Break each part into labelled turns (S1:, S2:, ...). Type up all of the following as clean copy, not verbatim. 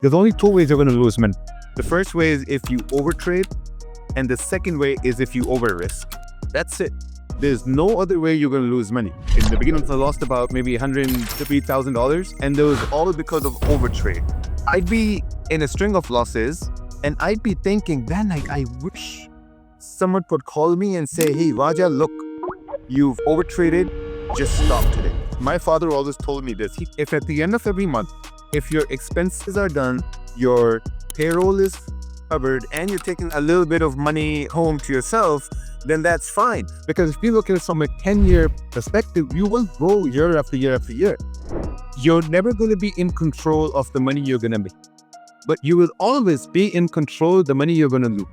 S1: There's only two ways you're going to lose money. The first way is if you overtrade, and the second way is if you over risk. That's it. There's no other way you're going to lose money. In the beginning, I lost about maybe $150,000, and that was all because of overtrade. I'd be in a string of losses, and I'd be thinking, man, I wish someone could call me and say, hey, Raja, look, you've overtraded, just stop today. My father always told me this. If at the end of every month, if your expenses are done, your payroll is covered, and you're taking a little bit of money home to yourself, then that's fine. Because if you look at it from a 10-year perspective, you will grow year after year after year. You're never going to be in control of the money you're going to make, but you will always be in control of the money you're going to lose.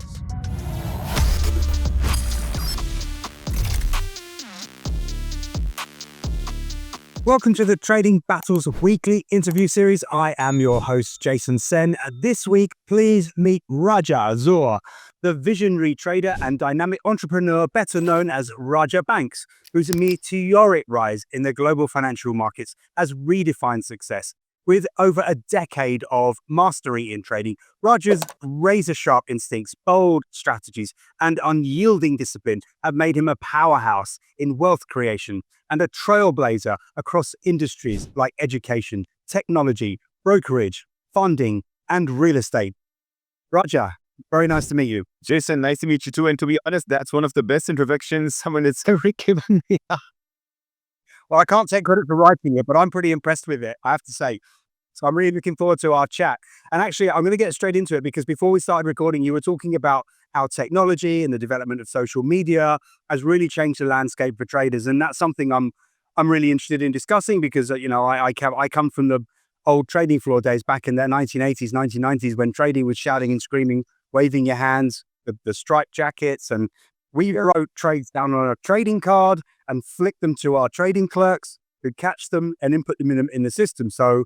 S2: Welcome to the Trading Battles Weekly interview series. I am your host, Jason Sen. This week, please meet Raja Zohar, the visionary trader and dynamic entrepreneur better known as Raja Banks, whose meteoric rise in the global financial markets has redefined success. With over a decade of mastery in trading, Raja's razor-sharp instincts, bold strategies, and unyielding discipline have made him a powerhouse in wealth creation and a trailblazer across industries like education, technology, brokerage, funding, and real estate. Raja, very nice to meet you.
S1: Jason, nice to meet you too. And to be honest, that's one of the best introductions someone has ever given me.
S2: Well, I can't take credit for writing it, but I'm pretty impressed with it, I have to say. So I'm really looking forward to our chat. And actually, I'm going to get straight into it because before we started recording, you were talking about how technology and the development of social media has really changed the landscape for traders. And that's something I'm really interested in discussing because, I come from the old trading floor days back in the 1980s, 1990s, when trading was shouting and screaming, waving your hands, the striped jackets. And we wrote trades down on a trading card and flicked them to our trading clerks who'd catch them and input them in the system. So,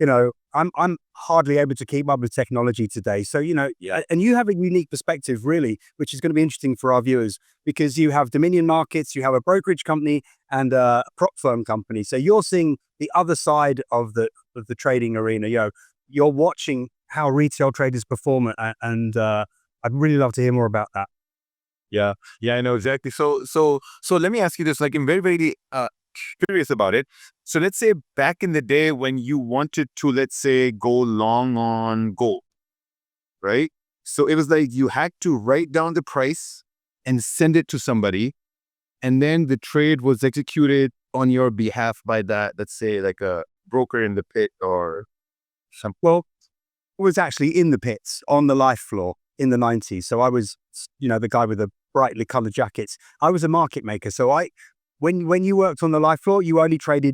S2: I'm hardly able to keep up with technology today. So, and you have a unique perspective, really, which is going to be interesting for our viewers because you have Dominion Markets, you have a brokerage company and a prop firm company. So you're seeing the other side of the trading arena. You're watching how retail traders perform, and I'd really love to hear more about that.
S1: Yeah, I know exactly. So let me ask you this. Like, I'm very, very curious about it. So let's say back in the day when you wanted to, let's say, go long on gold, right? So it was like you had to write down the price and send it to somebody, and then the trade was executed on your behalf by that, let's say, like a broker in the pit or something.
S2: Well, I was actually in the pits on the life floor in the 90s. So I was, the guy with the brightly colored jackets. I was a market maker. So when you worked on the life floor, you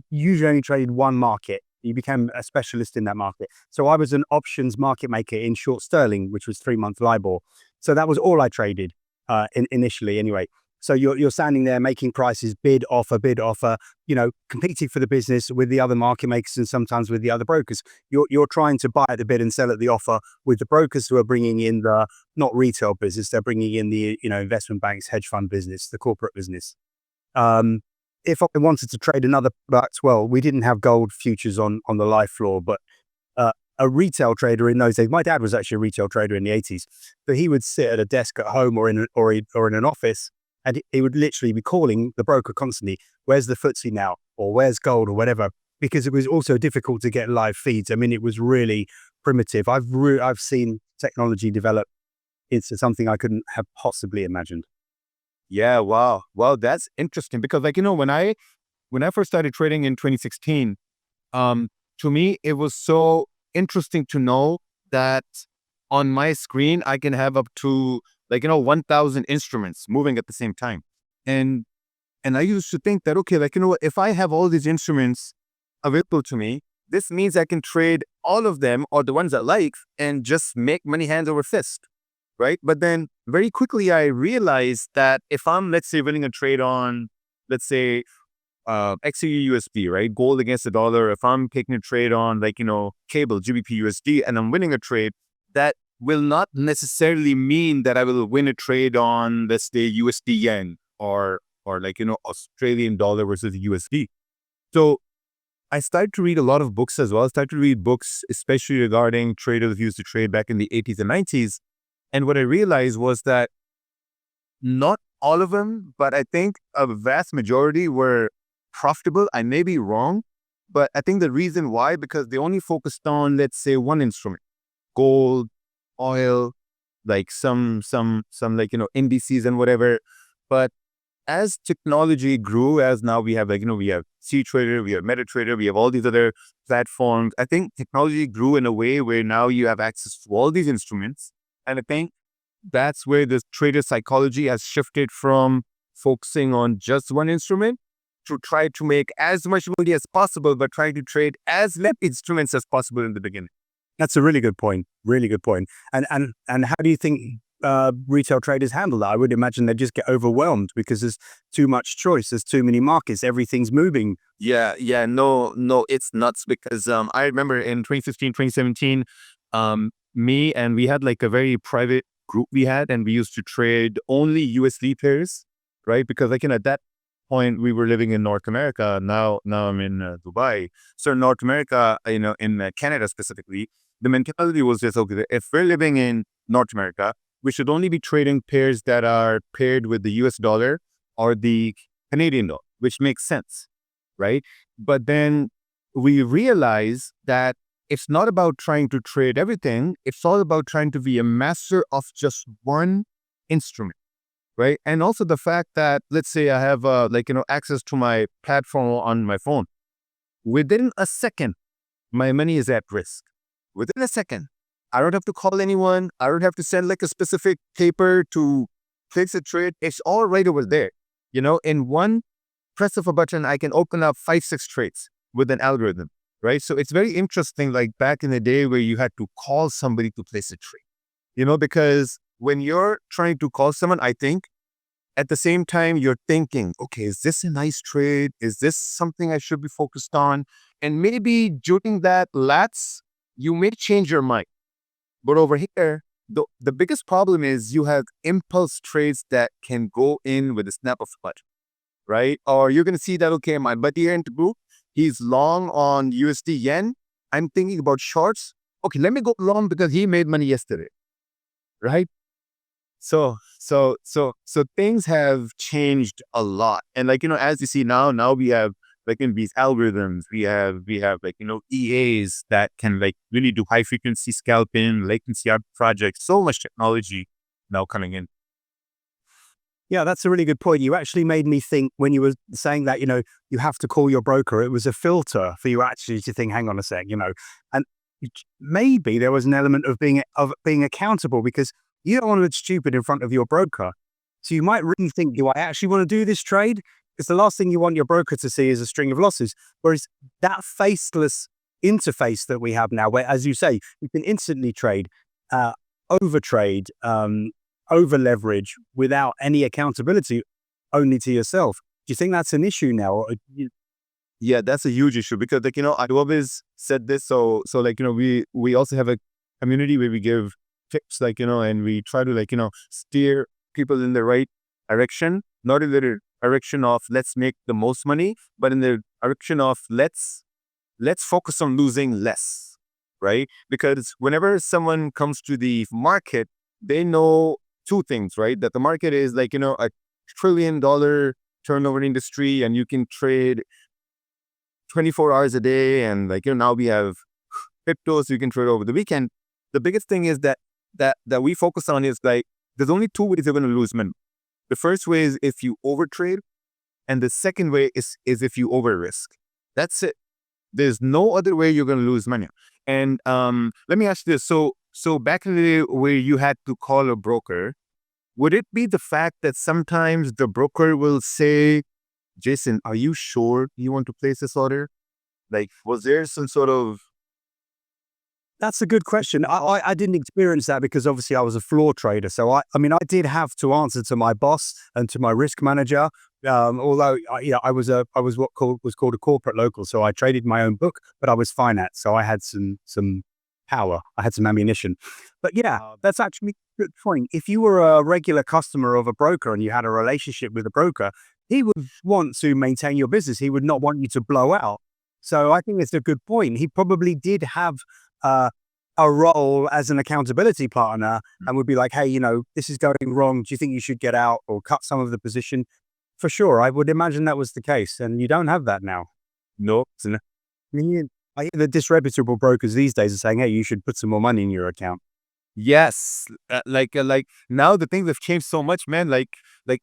S2: usually only traded one market. You became a specialist in that market. So I was an options market maker in short sterling, which was 3-month LIBOR. So that was all I traded initially anyway. So you're standing there making prices, bid, offer, competing for the business with the other market makers and sometimes with the other brokers. You're trying to buy at the bid and sell at the offer with the brokers who are bringing in the, not retail business, they're bringing in the, investment banks, hedge fund business, the corporate business. If I wanted to trade another products, well, we didn't have gold futures on the live floor, but a retail trader in those days, my dad was actually a retail trader in the 80s, but he would sit at a desk at home or in an office, and he would literally be calling the broker constantly, where's the FTSE now? Or where's gold or whatever, because it was also difficult to get live feeds. I mean, it was really primitive. I've seen technology develop into something I couldn't have possibly imagined.
S1: Yeah, wow. Well, that's interesting because, like, when I first started trading in 2016, to me, it was so interesting to know that on my screen, I can have up to 1,000 instruments moving at the same time. And I used to think that, okay, if I have all these instruments available to me, this means I can trade all of them or the ones I like and just make money hand over fist. Right. But then very quickly, I realized that if I'm, let's say, winning a trade on, let's say, XAU USD, right? Gold against the dollar. If I'm taking a trade on cable, GBP USD, and I'm winning a trade, that will not necessarily mean that I will win a trade on, let's say, USD yen or Australian dollar versus USD. So I started to read a lot of books as well. I started to read books, especially regarding traders who used to trade back in the 80s and 90s. And what I realized was that not all of them, but I think a vast majority were profitable. I may be wrong, but I think the reason why, because they only focused on, let's say, one instrument, gold, oil, like some like, indices and whatever. But as technology grew, as now we have, like, we have C-Trader, we have MetaTrader, we have all these other platforms. I think technology grew in a way where now you have access to all these instruments. And I think that's where the trader psychology has shifted from focusing on just one instrument to try to make as much money as possible, but try to trade as less instruments as possible in the beginning.
S2: That's a really good point. Really good point. And how do you think retail traders handle that? I would imagine they just get overwhelmed because there's too much choice. There's too many markets. Everything's moving.
S1: Yeah, no, it's nuts because I remember in 2015, 2017, me and we had like a very private group we had, and we used to trade only USD pairs, right? Because like, at that point we were living in North America. Now I'm in Dubai. So in North America, in Canada specifically, the mentality was just, okay, if we're living in North America, we should only be trading pairs that are paired with the US dollar or the Canadian dollar, which makes sense, right? But then we realize that it's not about trying to trade everything. It's all about trying to be a master of just one instrument, right? And also the fact that, let's say I have access to my platform on my phone. Within a second, my money is at risk. Within a second, I don't have to call anyone. I don't have to send like a specific paper to place a trade. It's all right over there. In one press of a button, I can open up 5-6 trades with an algorithm, right? So it's very interesting, like back in the day where you had to call somebody to place a trade, because when you're trying to call someone, I think at the same time, you're thinking, okay, is this a nice trade? Is this something I should be focused on? And maybe during that lapse, you may change your mind. But over here, the biggest problem is you have impulse trades that can go in with a snap of a button, right? Or you're going to see that, okay, my buddy here in the group, he's long on USD yen. I'm thinking about shorts. Okay, let me go long because he made money yesterday, right? So things have changed a lot. And like, as you see now we have like in these algorithms, we have like, EAs that can like really do high frequency scalping, latency projects, so much technology now coming in.
S2: Yeah, that's a really good point. You actually made me think when you were saying that, you have to call your broker. It was a filter for you actually to think, hang on a sec, and maybe there was an element of being accountable because you don't want to look stupid in front of your broker. So you might really think, do I actually want to do this trade? Because the last thing you want your broker to see is a string of losses. Whereas that faceless interface that we have now, where, as you say, you can instantly trade, overtrade, over leverage without any accountability, only to yourself. Do you think that's an issue now?
S1: Yeah, that's a huge issue because like, I've always said this. So like, we also have a community where we give tips, like, and we try to like, steer people in the right direction, not in the direction of let's make the most money, but in the direction of let's focus on losing less, right? Because whenever someone comes to the market, they know two things, right? That the market is like, a $1 trillion turnover industry and you can trade 24 hours a day. And like, now we have cryptos, you can trade over the weekend. The biggest thing is that we focus on is like, there's only two ways you're going to lose money. The first way is if you overtrade, and the second way is if you over risk. That's it. There's no other way you're going to lose money. And let me ask you this. So back in the day where you had to call a broker, would it be the fact that sometimes the broker will say, Jason, are you sure you want to place this order? Like, was there some sort of...
S2: That's a good question. I didn't experience that because obviously I was a floor trader. So I did have to answer to my boss and to my risk manager. Although I was what was called a corporate local. So I traded my own book, but I was finance. So I had some power. I had some ammunition. But yeah, that's actually a good point. If you were a regular customer of a broker and you had a relationship with a broker, he would want to maintain your business. He would not want you to blow out. So I think it's a good point. He probably did have a role as an accountability partner and would be like, hey, this is going wrong. Do you think you should get out or cut some of the position? For sure. I would imagine that was the case. And you don't have that now.
S1: No.
S2: I mean, I hear the disreputable brokers these days are saying, hey, you should put some more money in your account.
S1: Yes, like now the things have changed so much, man. Like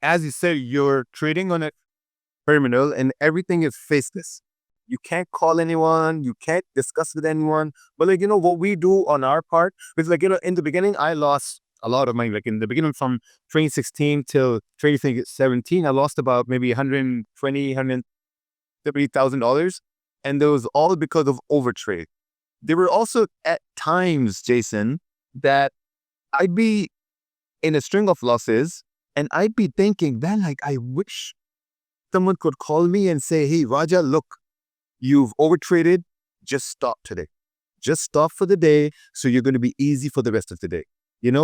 S1: as you said, you're trading on a terminal and everything is faceless. You can't call anyone, you can't discuss with anyone. But what we do on our part, because in the beginning, I lost a lot of money. Like in the beginning from 2016 till 2017, I lost about maybe 120, $170,000. And that was all because of overtrade. There were also at times, Jason, that I'd be in a string of losses and I'd be thinking, man, like I wish someone could call me and say, hey, Raja, look, you've overtraded. Just stop today. Just stop for the day. So you're going to be easy for the rest of the day.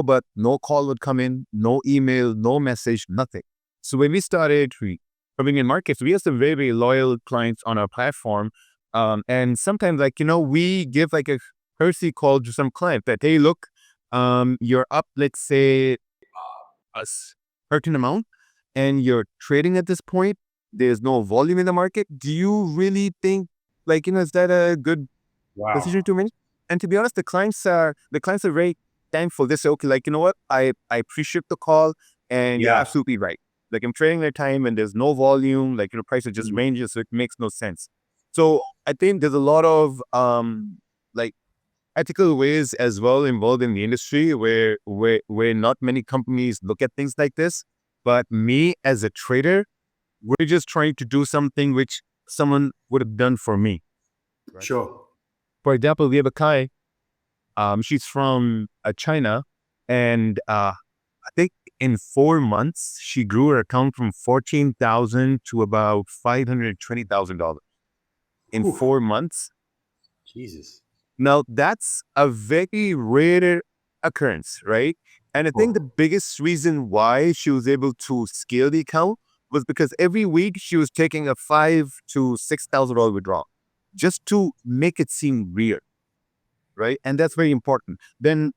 S1: But no call would come in, no email, no message, nothing. So when we started coming in markets, we have some very, very loyal clients on our platform. And sometimes we give like a courtesy call to some client that, hey, look, you're up, let's say a certain amount and you're trading at this point. There's no volume in the market. Do you really think is that a good decision to make? And to be honest, the clients are very thankful. They say, okay, what? I appreciate the call and you're absolutely right. Like I'm trading their time and there's no volume, prices just ranges, so it makes no sense. So I think there's a lot of ethical ways as well involved in the industry where not many companies look at things like this. But me as a trader, we're just trying to do something which someone would have done for me.
S2: Right? Sure.
S1: For example, we have a Kai. She's from China, and I think in 4 months she grew her account from $14,000 to about $520,000 in 4 months.
S2: Jesus.
S1: Now that's a very rare occurrence, right? And I think the biggest reason why she was able to scale the account was because every week she was taking a $5,000 to $6,000 withdrawal just to make it seem real, right? And that's very important. Then,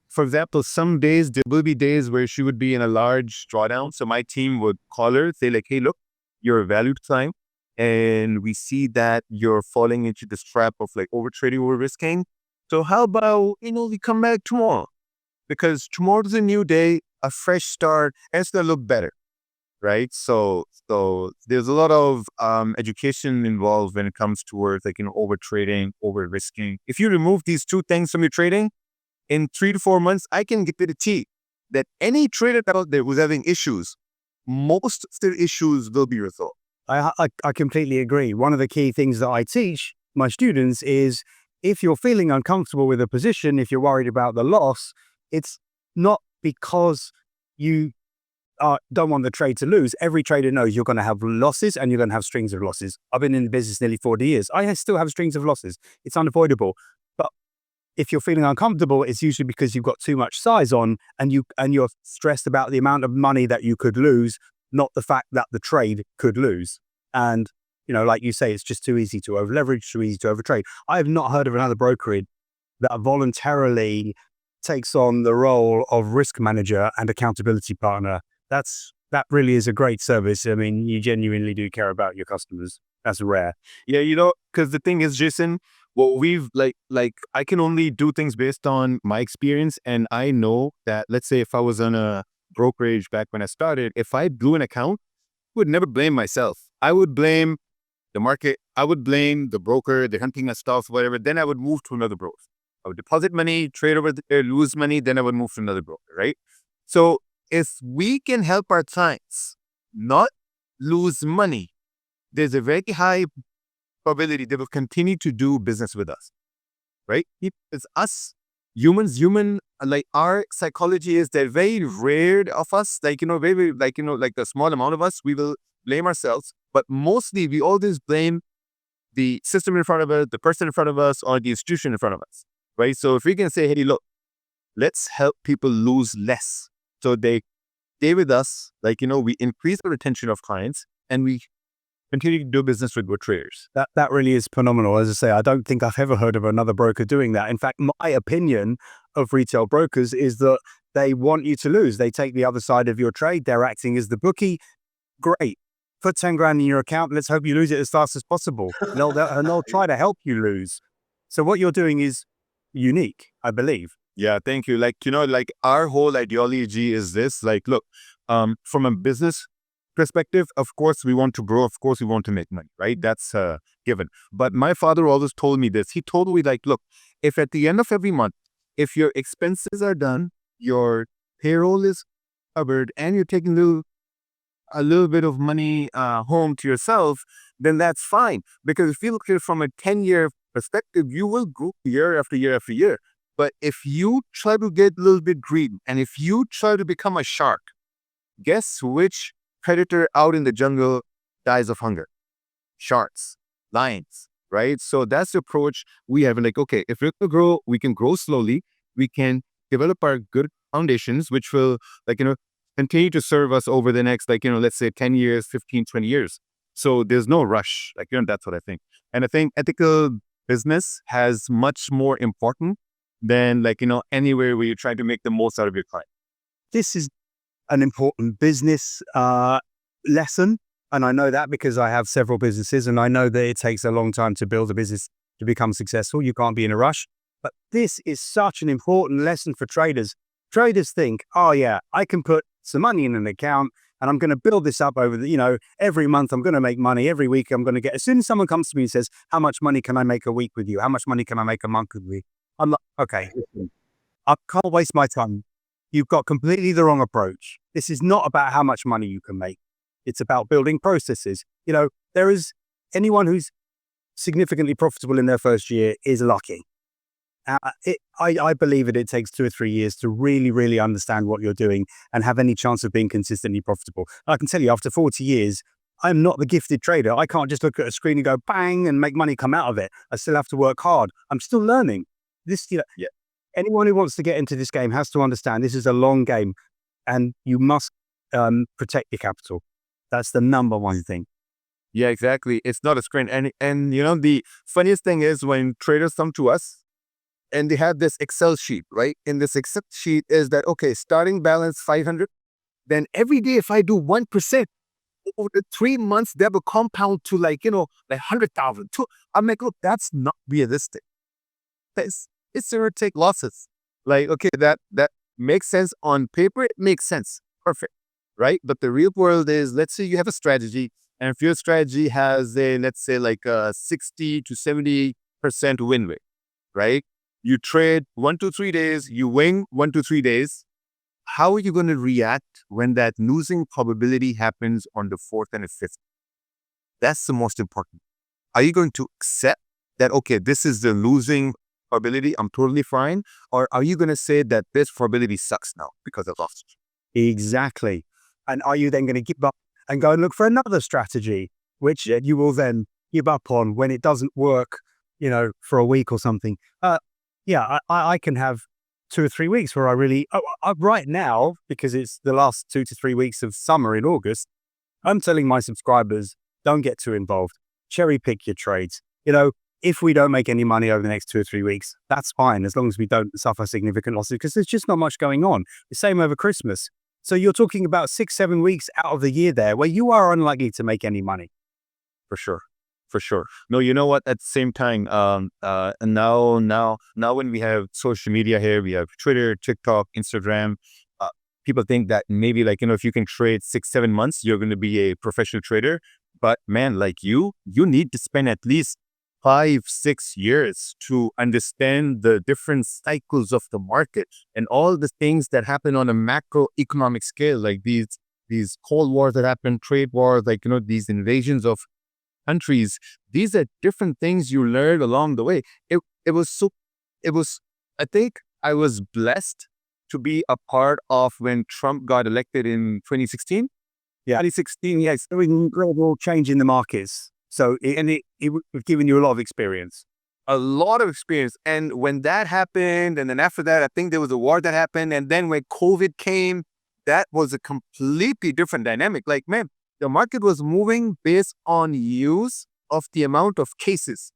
S1: for example, some days there will be days where she would be in a large drawdown. So my team would call her, say like, hey, look, you're a valued client, and we see that you're falling into this trap of overtrading, over risking. So how about we come back tomorrow, because tomorrow's a new day, a fresh start, and it's gonna look better. Right. So there's a lot of education involved when it comes towards over trading, over risking. If you remove these two things from your trading, in 3 to 4 months, I can get to the T that any trader out there who's having issues, most of their issues will be resolved.
S2: I completely agree. One of the key things that I teach my students is if you're feeling uncomfortable with a position, if you're worried about the loss, it's not because you don't want the trade to lose. Every trader knows you're going to have losses and you're going to have strings of losses. I've been in the business nearly 40 years. I still have strings of losses. It's unavoidable. But if you're feeling uncomfortable, it's usually because you've got too much size on and you're stressed about the amount of money that you could lose, not the fact that the trade could lose. And, like you say, it's just too easy to over leverage, too easy to overtrade. I have not heard of another brokerage that voluntarily takes on the role of risk manager and accountability partner. That really is a great service. I mean, you genuinely do care about your customers. That's rare.
S1: Yeah, because the thing is, Jason, what we've I can only do things based on my experience. And I know that, let's say if I was on a brokerage back when I started, if I blew an account, I would never blame myself. I would blame the market. I would blame the broker, they're hunting us stuff, whatever. Then I would move to another broker. I would deposit money, trade over there, lose money. Then I would move to another broker, right? So if we can help our clients not lose money, there's a very high probability they will continue to do business with us, right? It's us, humans, our psychology is that very rare of us, very, a small amount of us, we will blame ourselves, but mostly we always blame the system in front of us, the person in front of us, or the institution in front of us, right? So if we can say, hey, look, let's help people lose less. So they stay with us, we increase the retention of clients and we continue to do business with good traders.
S2: That really is phenomenal. As I say, I don't think I've ever heard of another broker doing that. In fact, my opinion of retail brokers is that they want you to lose. They take the other side of your trade. They're acting as the bookie. Great. Put 10 grand in your account. Let's hope you lose it as fast as possible. And they'll try to help you lose. So what you're doing is unique, I believe.
S1: Yeah, thank you. Like, like our whole ideology is this, like, look, from a business perspective, of course, we want to grow. Of course, we want to make money, right? That's given. But my father always told me this. He told me, like, look, if at the end of every month, if your expenses are done, your payroll is covered, and you're taking a little bit of money home to yourself, then that's fine. Because if you look at it from a 10-year perspective, you will grow year after year after year. But if you try to get a little bit greedy, and if you try to become a shark, guess which predator out in the jungle dies of hunger? Sharks, lions, right? So that's the approach we have. Like, okay, if we're going to grow, we can grow slowly. We can develop our good foundations, which will, like, continue to serve us over the next, like, let's say 10 years, 15, 20 years. So there's no rush. Like, that's what I think. And I think ethical business has much more important than, like, anywhere where you try to make the most out of your client.
S2: This is an important business lesson. And I know that because I have several businesses, and I know that it takes a long time to build a business to become successful. You can't be in a rush. But this is such an important lesson for traders. Traders think, oh yeah, I can put some money in an account and I'm going to build this up over the, every month I'm going to make money. Every week I'm going to get, as soon as someone comes to me and says, how much money can I make a week with you? How much money can I make a month with you? I'm like, okay, I can't waste my time. You've got completely the wrong approach. This is not about how much money you can make. It's about building processes. There is anyone who's significantly profitable in their first year is lucky. I believe it takes 2 or 3 years to really, really understand what you're doing and have any chance of being consistently profitable. I can tell you, after 40 years, I'm not the gifted trader. I can't just look at a screen and go bang and make money come out of it. I still have to work hard. I'm still learning.
S1: Yeah.
S2: Anyone who wants to get into this game has to understand this is a long game, and you must protect your capital. That's the number one thing.
S1: Yeah, exactly. It's not a screen. And the funniest thing is when traders come to us and they have this Excel sheet, right? In this Excel sheet is that, okay, starting balance 500. Then every day, if I do 1%, over the 3 months, that will compound to like 100,000. I'm like, look, that's not realistic. It's going to take losses. Like, okay, that makes sense on paper. It makes sense. Perfect. Right? But the real world is, let's say you have a strategy, and if your strategy has let's say like a 60 to 70% win rate, right? You trade 1 to 3 days, you win 1 to 3 days. How are you going to react when that losing probability happens on the 4th and the 5th? That's the most important. Are you going to accept that, okay, this is the losing probability, I'm totally fine? Or are you going to say that this probability sucks now because I lost?
S2: Exactly. And are you then going to give up and go and look for another strategy, which you will then give up on when it doesn't work, for a week or something? I can have 2 or 3 weeks where I really, right now, because it's the last 2 to 3 weeks of summer in August, I'm telling my subscribers, don't get too involved. Cherry pick your trades. If we don't make any money over the next 2 or 3 weeks, that's fine, as long as we don't suffer significant losses, because there's just not much going on. The same over Christmas. So you're talking about 6, 7 weeks out of the year there where you are unlikely to make any money.
S1: For sure. No, you know what? At the same time, and now when we have social media here, we have Twitter, TikTok, Instagram. People think that maybe if you can trade 6, 7 months, you're going to be a professional trader. But man, like you need to spend at least 5, 6 years to understand the different cycles of the market and all the things that happen on a macroeconomic scale, like these cold wars that happen, trade wars, these invasions of countries. These are different things you learn along the way. I think I was blessed to be a part of when Trump got elected in 2016.
S2: Yeah.
S1: 2016, yes.
S2: There was an incredible change in the markets. So it was giving you a lot of experience.
S1: A lot of experience. And when that happened, and then after that, I think there was a war that happened. And then when COVID came, that was a completely different dynamic. Like, man, the market was moving based on use of the amount of cases,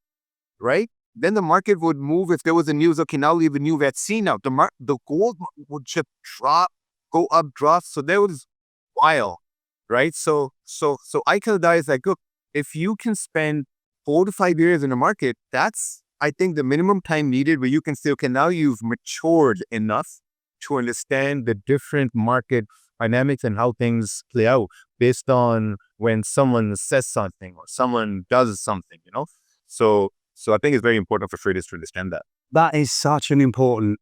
S1: right? Then the market would move if there was a news. Okay, now we have a new vaccine out. The gold would just drop, go up, drop. So there was wild, right? So I kind of is like, look, if you can spend 4 to 5 years in the market, that's I think the minimum time needed where you can say, okay, now you've matured enough to understand the different market dynamics and how things play out based on when someone says something or someone does something, So I think it's very important for traders to understand that.
S2: That is such an important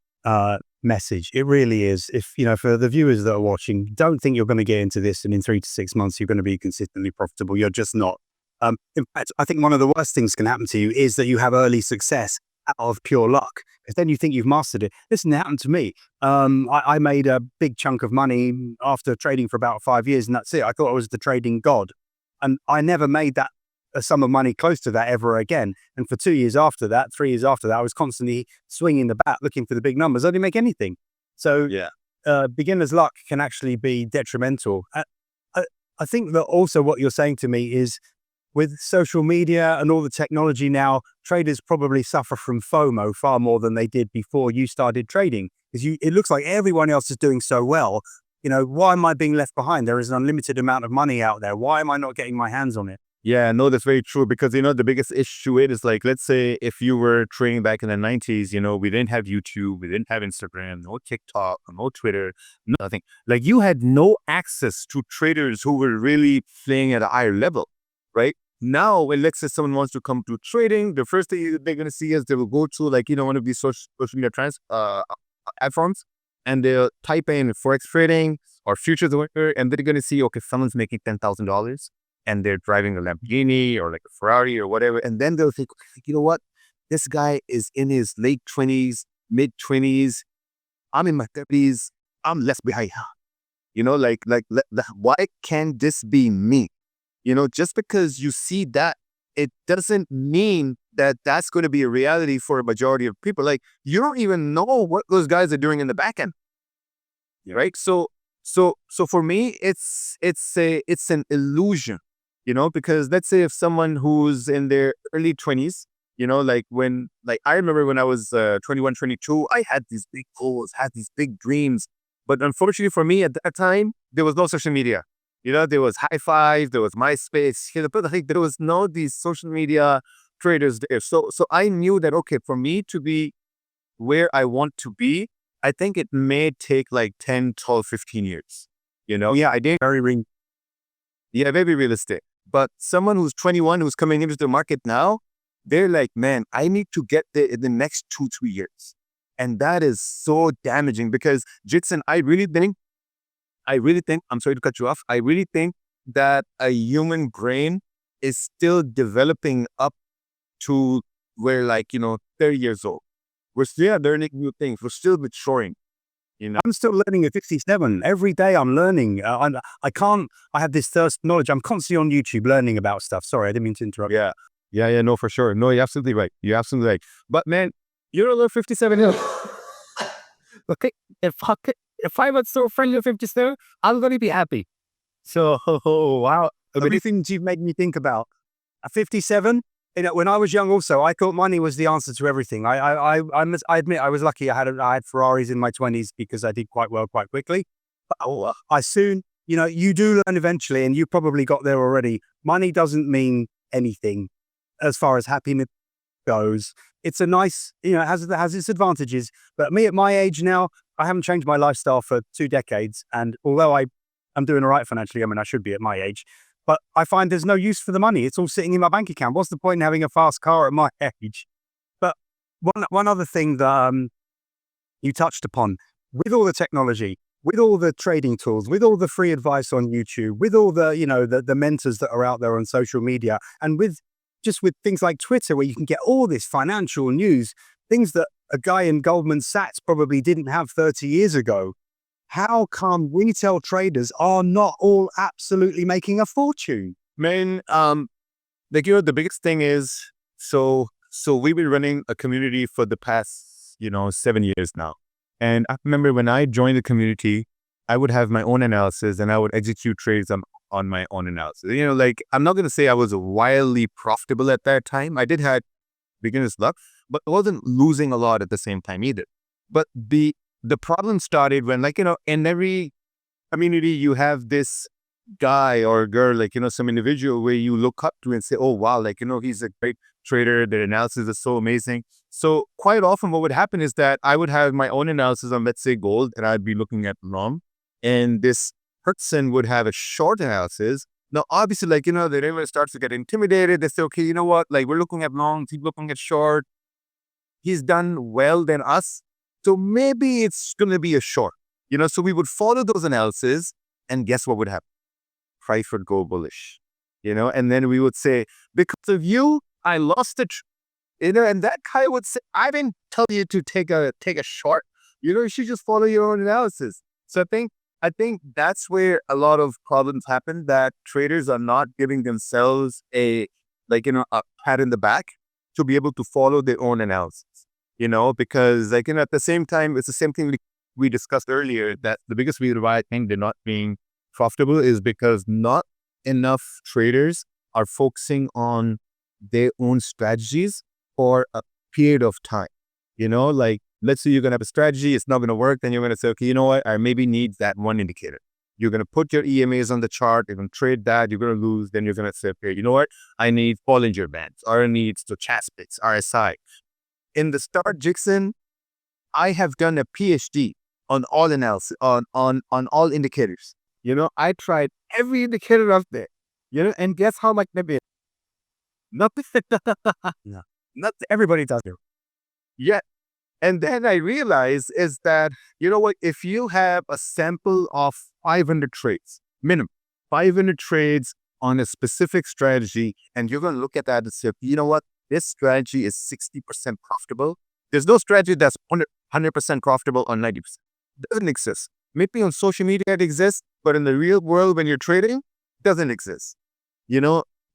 S2: message. It really is. If, for the viewers that are watching, don't think you're going to get into this and in 3 to 6 months, you're going to be consistently profitable. You're just not. In fact, I think one of the worst things can happen to you is that you have early success out of pure luck, because then you think you've mastered it. Listen, it happened to me. I made a big chunk of money after trading for about 5 years, and that's it. I thought I was the trading god. And I never made that a sum of money close to that ever again. And for 2 years after that, 3 years after that, I was constantly swinging the bat, looking for the big numbers. I didn't make anything. So beginner's luck can actually be detrimental. I think that also what you're saying to me is, with social media and all the technology now, traders probably suffer from FOMO far more than they did before you started trading. Because it looks like everyone else is doing so well. Why am I being left behind? There is an unlimited amount of money out there. Why am I not getting my hands on it?
S1: Yeah, no, that's very true, because, the biggest issue is, like, let's say if you were trading back in the 90s, we didn't have YouTube, we didn't have Instagram, no TikTok, no Twitter, nothing. Like, you had no access to traders who were really playing at a higher level, right? Now, when let's say someone wants to come to trading, the first thing they're going to see is they will go to, like, one of these social media platforms, and they'll type in Forex trading or futures or whatever, and they're going to see, okay, someone's making $10,000 and they're driving a Lamborghini or like a Ferrari or whatever. And then they'll think, you know what? This guy is in his late 20s, mid 20s. I'm in my 30s. I'm less behind. Why can't this be me? Just because you see that, it doesn't mean that that's going to be a reality for a majority of people. Like, you don't even know what those guys are doing in the back end, right? So for me, it's an illusion, because let's say if someone who's in their early 20s, I remember when I was 21, 22, I had these big goals, had these big dreams. But unfortunately for me at that time, there was no social media. There was High Five, there was MySpace, but I think there was no these social media traders there. So I knew that, okay, for me to be where I want to be, I think it may take like 10, 12, 15 years. Yeah, I did very realistic. But someone who's 21, who's coming into the market now, they're like, man, I need to get there in the next 2, 3 years. And that is so damaging, because Jitson, I really think, I'm sorry to cut you off. I really think that a human brain is still developing up to where, 30 years old. We're still learning new things. We're still maturing.
S2: I'm still learning at 57. Every day I'm learning. I have this thirst for knowledge. I'm constantly on YouTube learning about stuff. Sorry, I didn't mean to interrupt.
S1: Yeah, no, for sure. No, you're absolutely right. But man, you're only 57 years. Okay, if I was so friendly at 57, I'm going to be happy. So, wow.
S2: Many things you've made me think about. At 57, when I was young also, I thought money was the answer to everything. I admit I was lucky. I had Ferraris in my 20s because I did quite well quite quickly. But I soon, you do learn eventually, and you probably got there already. Money doesn't mean anything as far as happiness goes. It's a nice, it has its advantages. But me at my age now, I haven't changed my lifestyle for 2 decades. And although I'm doing all right financially, I should be at my age, but I find there's no use for the money. It's all sitting in my bank account. What's the point in having a fast car at my age? But one other thing that you touched upon, with all the technology, with all the trading tools, with all the free advice on YouTube, with all the, the mentors that are out there on social media, and with things like Twitter, where you can get all this financial news, things that a guy in Goldman Sachs probably didn't have 30 years ago. How come retail traders are not all absolutely making a fortune?
S1: Man, the biggest thing is, so we've been running a community for the past, 7 years now. And I remember when I joined the community, I would have my own analysis and I would execute trades on on my own analysis. Like I'm not going to say I was wildly profitable at that time. I did have beginner's luck, but I wasn't losing a lot at the same time either. But the problem started when, like, in every community, you have this guy or girl, like, some individual where you look up to and say, oh, wow, like, he's a great trader. Their analysis is so amazing. So quite often what would happen is that I would have my own analysis on, let's say, gold, and I'd be looking at long. And this person would have a short analysis. Now, obviously, like, the everyone starts to get intimidated. They say, okay, you know what? Like, we're looking at long, he's looking at short. He's done well than us. So maybe it's going to be a short. So we would follow those analyses, and guess what would happen? Price would go bullish, and then we would say, because of you, I lost it. And that guy would say, I didn't tell you to take a short. You should just follow your own analysis. So I think that's where a lot of problems happen, that traders are not giving themselves a pat in the back to be able to follow their own analysis, because at the same time, it's the same thing we discussed earlier, that the biggest reason why I think they're not being profitable is because not enough traders are focusing on their own strategies for a period of time. Like, let's say you're going to have a strategy, it's not going to work. Then you're going to say, okay, you know what? I maybe need that one indicator. You're going to put your EMAs on the chart. You're going to trade that. You're going to lose. Then you're going to say, okay, you know what? I need Bollinger Bands, or I need stochastics, RSI. In the start, Jixon, I have done a PhD on all analysis, on all indicators. I tried every indicator out there, and guess how much they bid? Nothing. No. Not everybody does it. Yeah. And then I realized is that, what, if you have a sample of 500 trades, minimum 500 trades on a specific strategy, and you're going to look at that and say, you know what, this strategy is 60% profitable. There's no strategy that's 100% profitable or 90%. It doesn't exist. Maybe on social media it exists, but in the real world, when you're trading, it doesn't exist.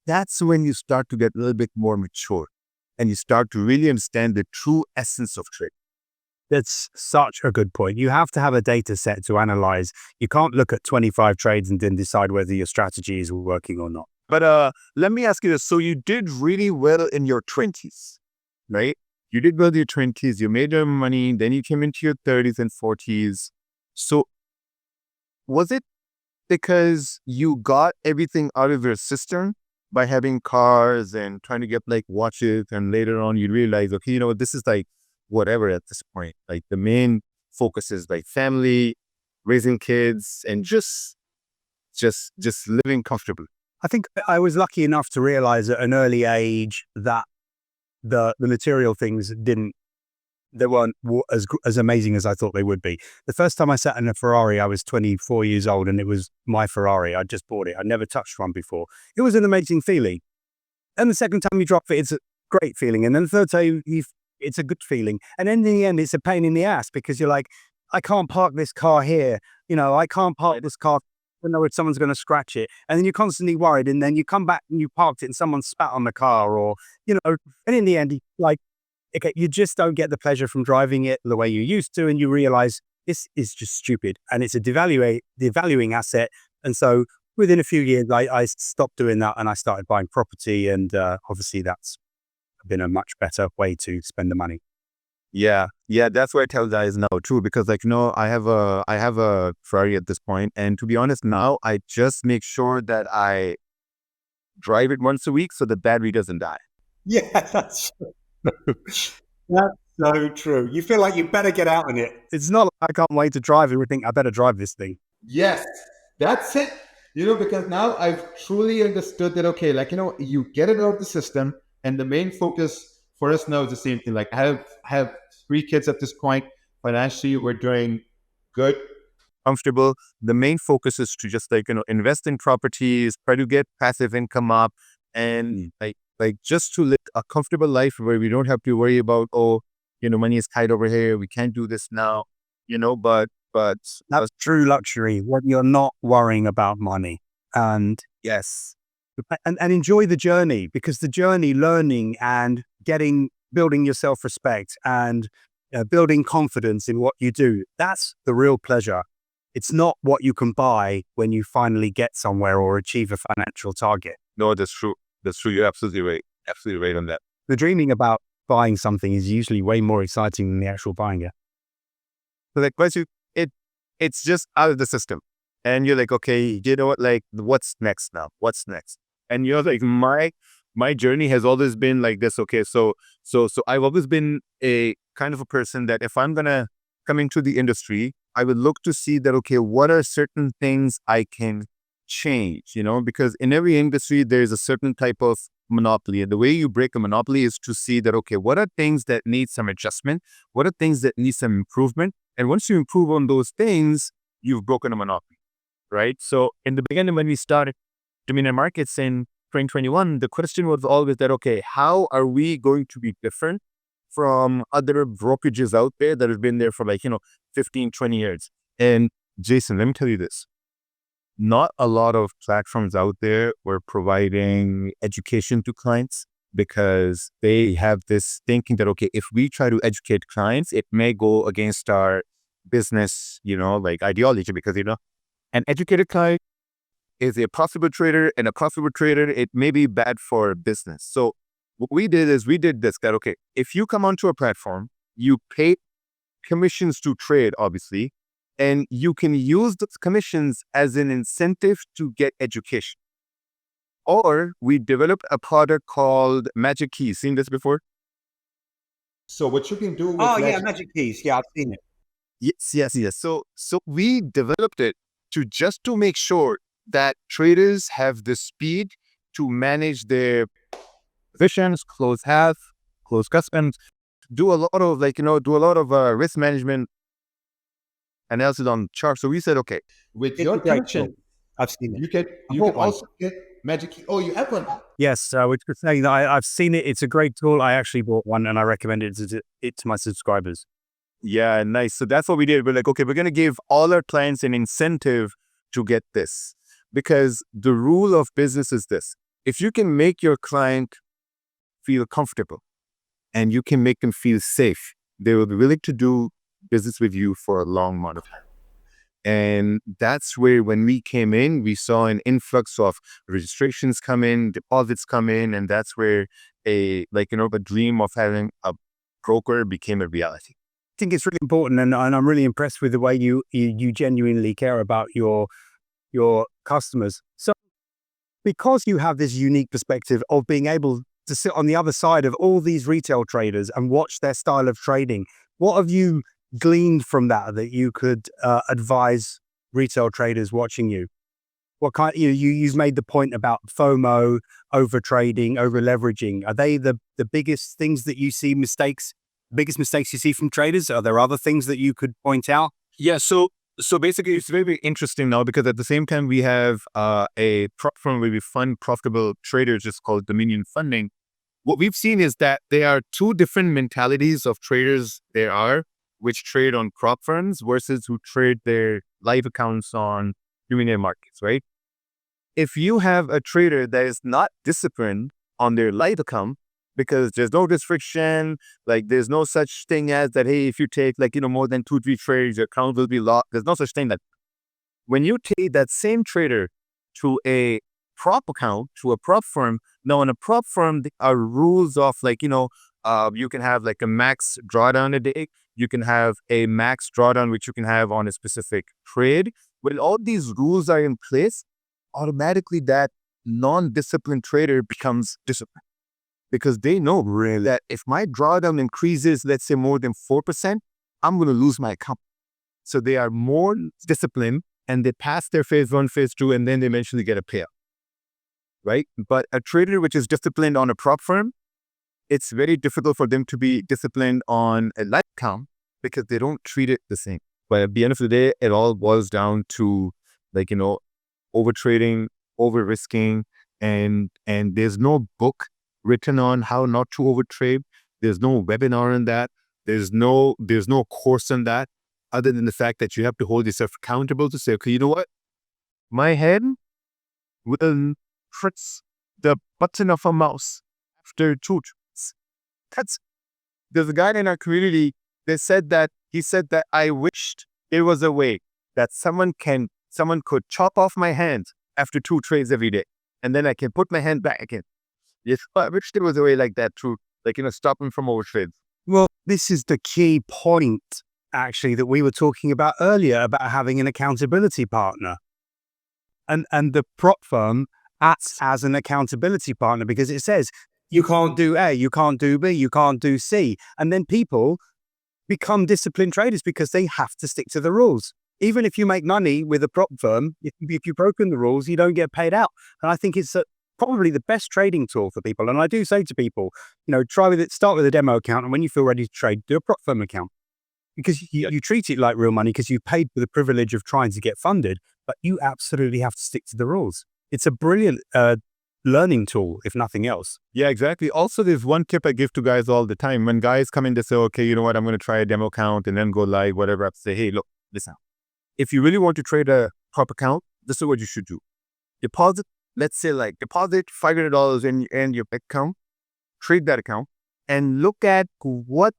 S1: That's when you start to get a little bit more mature, and you start to really understand the true essence of trading.
S2: That's such a good point. You have to have a data set to analyze. You can't look at 25 trades and then decide whether your strategy is working or not.
S1: But let me ask you this. So you did really well in your 20s, right? You did well in your 20s. You made your money. Then you came into your 30s and 40s. So was it because you got everything out of your system by having cars and trying to get like watches, and later on you realize, okay, this is like whatever at this point. Like the main focus is like family, raising kids, and just living comfortably.
S2: I think I was lucky enough to realize at an early age that the material things they weren't as amazing as I thought they would be. The first time I sat in a Ferrari, I was 24 years old, and it was my Ferrari. I just bought it. I'd never touched one before. It was an amazing feeling. And the second time you drop it, it's a great feeling. And then the third time, it's a good feeling. And then in the end, it's a pain in the ass, because you're like, I can't park this car here. I can't park this car. I don't know if someone's going to scratch it. And then you're constantly worried. And then you come back and you parked it and someone spat on the car, or, and in the end, like, okay, you just don't get the pleasure from driving it the way you used to. And you realize this is just stupid, and it's a devaluing asset. And so within a few years, I stopped doing that, and I started buying property. And obviously that's been a much better way to spend the money.
S1: Yeah, that's what I tell guys now, true, because like, I have a Ferrari at this point, and to be honest, now I just make sure that I drive it once a week so the battery doesn't die.
S2: Yeah, that's true. That's so true. You feel like you better get out in it. It's not like I can't wait to drive it. We think I better drive this thing.
S3: Yes, that's it. Because now I've truly understood that, okay, like, you get it out of the system, and the main focus for us now is the same thing. Like, I have 3 kids at this point. Financially, we're doing good,
S1: comfortable. The main focus is to just invest in properties, try to get passive income up, and like just to live a comfortable life where we don't have to worry about, money is tight over here, we can't do this now, but
S2: that's true luxury when you're not worrying about money. And
S1: yes,
S2: and enjoy the journey, because the journey, learning and building your self-respect and building confidence in what you do, that's the real pleasure. It's not what you can buy when you finally get somewhere or achieve a financial target.
S1: No, that's true. That's true. You're absolutely right. Absolutely right on that.
S2: The dreaming about buying something is usually way more exciting than the actual buying it.
S1: So like once it's just out of the system. And you're like, okay, you know what, like what's next now? What's next? And you're like, my journey has always been like this. Okay, so I've always been a kind of a person that if I'm gonna come into the industry, I would look to see that, okay, what are certain things I can change, because in every industry, there's a certain type of monopoly. And the way you break a monopoly is to see that, okay, what are things that need some adjustment? What are things that need some improvement? And once you improve on those things, you've broken a monopoly, right? So in the beginning, when we started Dominion Markets in 2021, the question was always that, okay, how are we going to be different from other brokerages out there that have been there for 15, 20 years? And Jason, let me tell you this. Not a lot of platforms out there were providing education to clients because they have this thinking that, okay, if we try to educate clients, it may go against our business, ideology, because, an educated client is a profitable trader, and a profitable trader, it may be bad for business. So what we did is we did this, that, okay, if you come onto a platform, you pay commissions to trade, obviously, and you can use those commissions as an incentive to get education. Or we developed a product called Magic Keys. Seen this before?
S3: So what you can do with
S2: Magic Keys. Yeah, I've seen it.
S1: Yes. So we developed it to make sure that traders have the speed to manage their positions, close half, close customers, do a lot of risk management analysis on charts. So we said, okay,
S3: with your commission,
S2: I've seen it.
S3: you can also get Magic Key. Oh, you have one?
S2: Yes, which was saying that I've seen it. It's a great tool. I actually bought one and I recommend it to my subscribers.
S1: Yeah, nice. So that's what we did. We're like, okay, we're going to give all our clients an incentive to get this, because the rule of business is this. If you can make your client feel comfortable and you can make them feel safe, they will be willing to do business with you for a long amount of time. And that's where, when we came in, we saw an influx of registrations come in, deposits come in, and that's where the dream of having a broker became a reality.
S2: I think it's really important, and I'm really impressed with the way you genuinely care about your customers. So because you have this unique perspective of being able to sit on the other side of all these retail traders and watch their style of trading, what have you gleaned from that you could advise retail traders watching you? What kind, you've made the point about FOMO, over trading, over leveraging. Are they the biggest things that you see biggest mistakes you see from traders? Are there other things that you could point out?
S1: Yeah. So basically, it's very, very interesting now, because at the same time, we have a platform where we fund profitable traders, just called Dominion Funding. What we've seen is that there are two different mentalities of traders there are, which trade on prop firms versus who trade their live accounts on Dominion Markets, right? If you have a trader that is not disciplined on their live account, because there's no restriction, like there's no such thing as that, hey, if you take more than 2-3 trades, your account will be locked. There's no such thing. That when you take that same trader to a prop account, to a prop firm, now in a prop firm, there are rules of you can have a max drawdown a day. You can have a max drawdown, which you can have on a specific trade. When all these rules are in place, automatically that non-disciplined trader becomes disciplined, because they know really that if my drawdown increases, let's say more than 4%, I'm going to lose my account. So they are more disciplined, and they pass their phase 1, phase 2, and then they eventually get a payout, right? But a trader which is disciplined on a prop firm, it's very difficult for them to be disciplined on a live account, because they don't treat it the same. But at the end of the day, it all boils down to over trading, over risking, and there's no book written on how not to overtrade. There's no webinar on that. There's no course on that, other than the fact that you have to hold yourself accountable to say, okay, you know what? My head will press the button of a mouse after 2 trades. There's a guy in our community that said that, he said that I wished there was a way that someone could chop off my hand after 2 trades every day, and then I can put my hand back again. Yes, I wish there was a way like that to, stop him from overtrades.
S2: Well, this is the key point, actually, that we were talking about earlier about having an accountability partner. And the prop firm acts as an accountability partner because it says, you can't do A, you can't do B, you can't do C. And then people become disciplined traders because they have to stick to the rules. Even if you make money with a prop firm, if you've broken the rules, you don't get paid out. And I think it's probably the best trading tool for people. And I do say to people, try with it, start with a demo account. And when you feel ready to trade, do a prop firm account. Because you treat it like real money because you paid for the privilege of trying to get funded, but you absolutely have to stick to the rules. It's a brilliant learning tool, if nothing else.
S1: Yeah, exactly. Also, there's one tip I give to guys all the time. When guys come in, they say, okay, you know what, I'm going to try a demo account and then go live, whatever. I say, hey, look, listen. If you really want to trade a prop account, this is what you should do. Deposit, let's say deposit $500 in your account, trade that account, and look at what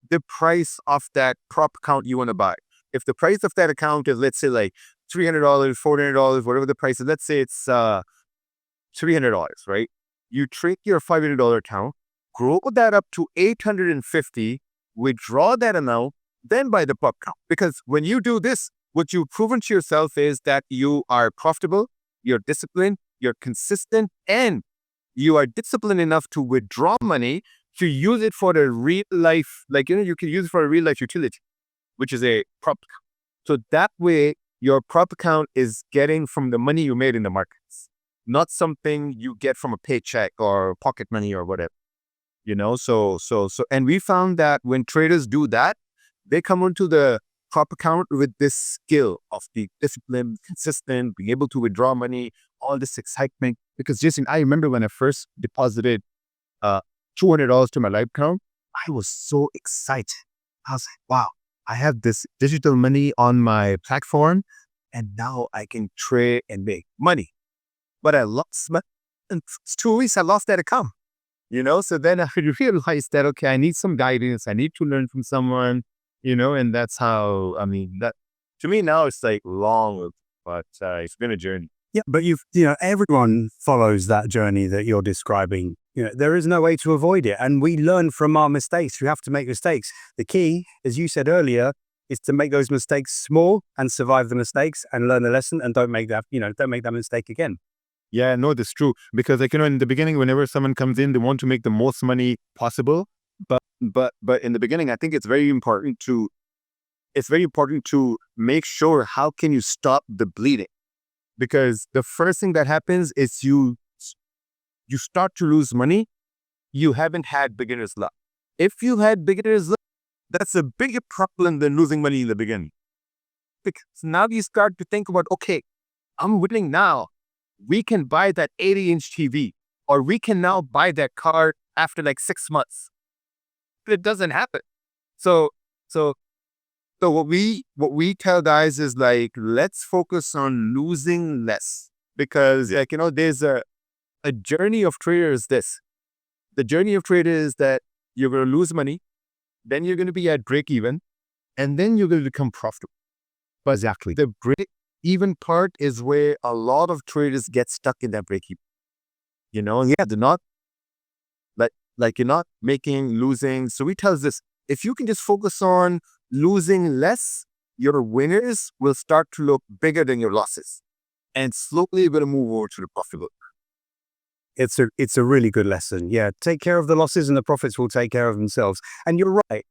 S1: the price of that prop account you want to buy. If the price of that account is, let's say $300, $400, whatever the price is, let's say it's $300, right? You trade your $500 account, grow that up to $850, withdraw that amount, then buy the prop account. Because when you do this, what you've proven to yourself is that you are profitable, you're disciplined, you're consistent, and you are disciplined enough to withdraw money to use it for a real life, you can use it for a real life utility, which is a prop account. So that way, your prop account is getting from the money you made in the markets, not something you get from a paycheck or pocket money or whatever. And we found that when traders do that, they come onto the prop account with this skill of being disciplined, consistent, being able to withdraw money, all this excitement. Because Jason, I remember when I first deposited $200 to my live account, I was so excited. I was like, wow, I have this digital money on my platform and now I can trade and make money. But I lost in 2 weeks, I lost that account. So then I realized that, okay, I need some guidance. I need to learn from someone, and that's how, that to me now it's long, but it's been a journey.
S2: Yeah, but everyone follows that journey that you're describing. There is no way to avoid it. And we learn from our mistakes. We have to make mistakes. The key, as you said earlier, is to make those mistakes small and survive the mistakes and learn the lesson and don't make that mistake again.
S1: Yeah, no, that's true. Because in the beginning, whenever someone comes in, they want to make the most money possible. But in the beginning, I think it's very important to make sure how can you stop the bleeding. Because the first thing that happens is you start to lose money. You haven't had beginner's luck. If you had beginner's luck, that's a bigger problem than losing money in the beginning. Because now you start to think about, okay, I'm winning now. We can buy that 80-inch TV, or we can now buy that car after 6 months. But it doesn't happen. So what we tell guys is let's focus on losing less, because there's a journey of traders. The journey of traders is that you're going to lose money, then you're going to be at break even, and then you're going to become profitable. But
S2: Exactly.
S1: the break even part is where a lot of traders get stuck in that break even. They're not you're not losing. So we tell us this: if you can just focus on losing less, your winners will start to look bigger than your losses, and slowly you're going to move over to the profitable.
S2: It's a really good lesson. Yeah, take care of the losses and the profits will take care of themselves. And you're right.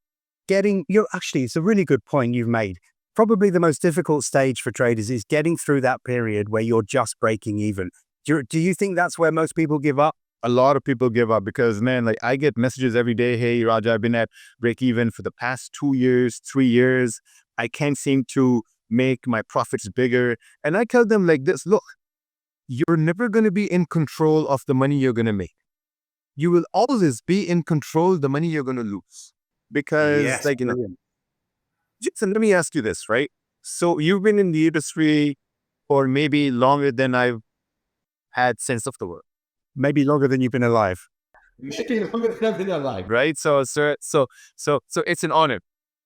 S2: It's a really good point you've made. Probably the most difficult stage for traders is getting through that period where you're just breaking even. Do you think that's where most people give up?
S1: A lot of people give up because, man, I get messages every day. Hey, Raja, I've been at break even for the past 2 years, 3 years. I can't seem to make my profits bigger. And I tell them like this: look, you're never going to be in control of the money you're going to make. You will always be in control of the money you're going to lose. Because,
S2: Yes,
S1: Jason, let me ask you this, right? So you've been in the industry for maybe longer than I've had sense of the word.
S2: maybe longer than you've been alive.
S3: Maybe longer than I've been alive.
S1: Right? So it's an honor.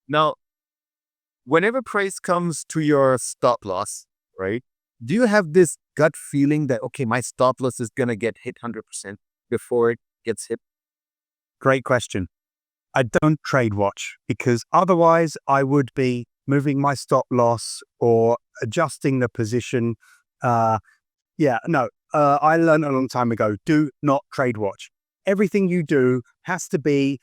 S1: Now, whenever price comes to your stop loss, right? Do you have this gut feeling that, okay, my stop loss is going to get hit 100% before it gets hit?
S2: Great question. I don't trade watch because otherwise I would be moving my stop loss or adjusting the position. I learned a long time ago, do not trade watch. Everything you do has to be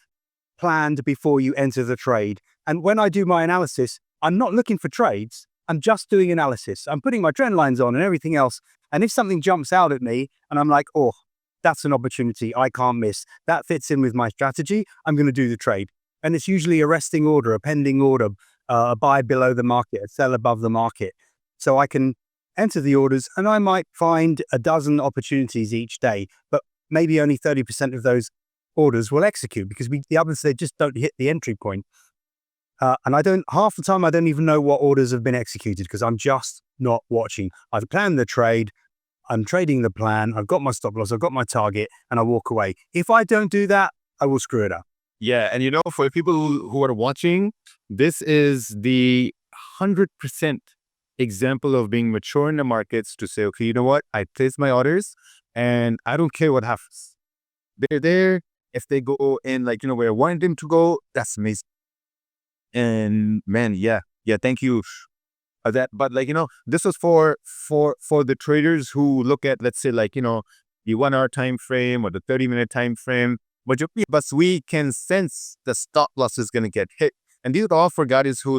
S2: planned before you enter the trade. And when I do my analysis, I'm not looking for trades. I'm just doing analysis. I'm putting my trend lines on and everything else. And if something jumps out at me and I'm like, oh, that's an opportunity I can't miss. That fits in with my strategy. I'm going to do the trade. And it's usually a resting order, a pending order, a buy below the market, a sell above the market. So I can enter the orders and I might find a dozen opportunities each day, but maybe only 30% of those orders will execute because the others, they just don't hit the entry point. And half the time, I don't even know what orders have been executed because I'm just not watching. I've planned the trade. I'm trading the plan. I've got my stop loss. I've got my target and I walk away. If I don't do that, I will screw it up.
S1: Yeah. And for people who are watching, this is the 100% example of being mature in the markets to say, okay, you know what? I place my orders and I don't care what happens. They're there. If they go in where I wanted them to go, that's amazing. And man, thank you for that. But this was for the traders who look at, let's say, the 1 hour time frame or the 30-minute time frame. Majority of us, we can sense the stop loss is going to get hit. And these are all for guys who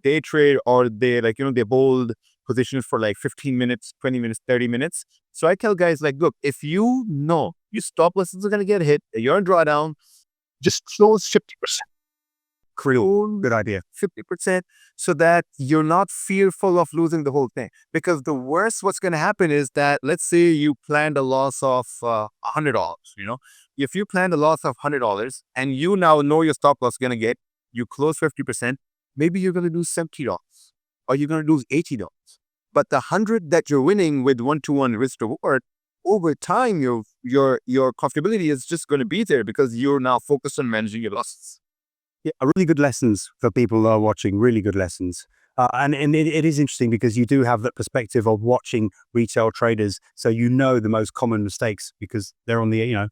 S1: day trade or they they hold positions for 15 minutes, 20 minutes, 30 minutes. So I tell guys look, if you know your stop losses are going to get hit, you're in drawdown, just close 50%.
S2: Good idea.
S1: 50% so that you're not fearful of losing the whole thing. Because the worst what's going to happen is that, let's say you planned a loss of $100, if you planned a loss of $100 and you now know your stop loss is going to get, you close 50%, maybe you're going to lose $70 or you're going to lose $80. But the 100 that you're winning with 1-to-1 risk reward, over time, your profitability is just going to be there because you're now focused on managing your losses.
S2: Yeah, really good lessons for people who are watching, really good lessons. And it is interesting because you do have that perspective of watching retail traders. So you know the most common mistakes because they're on the,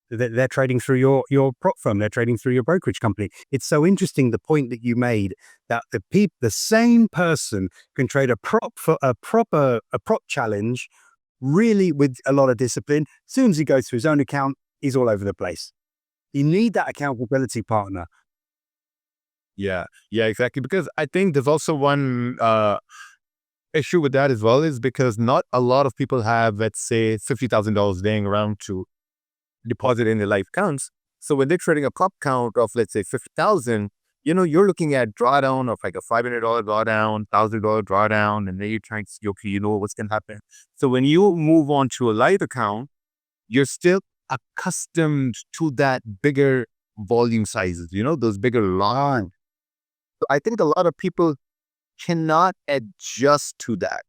S2: they're trading through your prop firm. They're trading through your brokerage company. It's so interesting, the point that you made, that the same person can trade a prop challenge really with a lot of discipline. As soon as he goes to his own account, he's all over the place. You need that accountability partner.
S1: Yeah, exactly. Because I think there's also one issue with that as well, is because not a lot of people have, let's say, $50,000 laying around to deposit in their life accounts. So when they're trading a prop count of, let's say, 50,000, you're looking at drawdown of a $500 drawdown, $1,000 drawdown, and then you're trying to see, okay, what's going to happen. So when you move on to a live account, you're still accustomed to that bigger volume sizes, those bigger lines. So I think a lot of people cannot adjust to that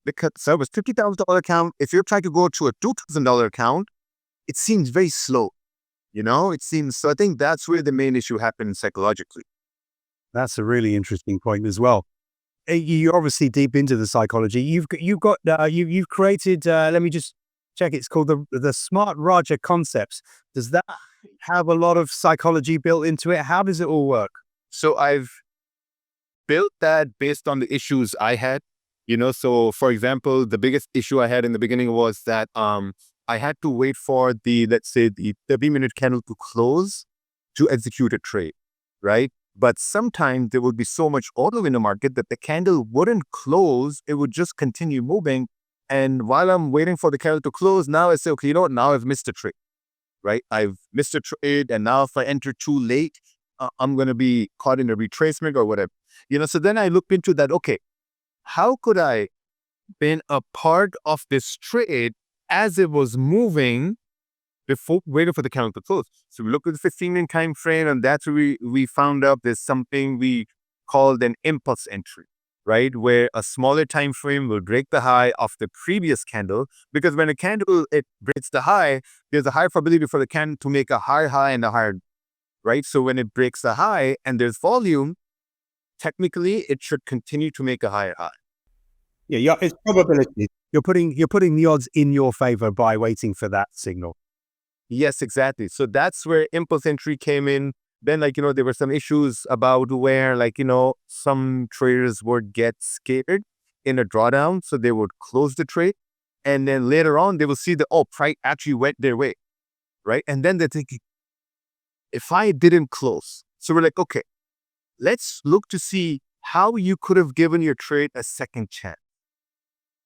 S1: because so with $50,000 account, if you're trying to go to a $2,000 account, it seems very slow. It seems, so I think that's where the main issue happens psychologically.
S2: That's a really interesting point as well. You're obviously deep into the psychology. You've created, let me just check. It's called the Smart Raja concepts. Does that have a lot of psychology built into it? How does it all work?
S1: So I've built that based on the issues I had, so for example, the biggest issue I had in the beginning was that I had to wait for let's say the 30-minute candle to close to execute a trade, right? But sometimes there would be so much order in the market that the candle wouldn't close. It would just continue moving. And while I'm waiting for the candle to close, now I say, okay, now I've missed a trade, right? I've missed a trade. And now if I enter too late, I'm going to be caught in a retracement or whatever. So then I looked into that. Okay, how could I been a part of this trade as it was moving before waiting for the candle to close? So we looked at the 15-minute time frame, and that's where we found out there's something we called an impulse entry, right? Where a smaller time frame will break the high of the previous candle, because when a candle, it breaks the high, there's a higher probability for the candle to make a higher high and a higher, right? So when it breaks the high and there's volume, technically it should continue to make a higher high.
S2: Yeah, it's probability. You're putting the odds in your favor by waiting for that signal.
S1: Yes, exactly. So that's where impulse entry came in. Then, there were some issues about where, some traders would get scared in a drawdown. So they would close the trade. And then later on, they will see that, price actually went their way. Right. And then they're thinking, if I didn't close. So we're like, okay, let's look to see how you could have given your trade a second chance.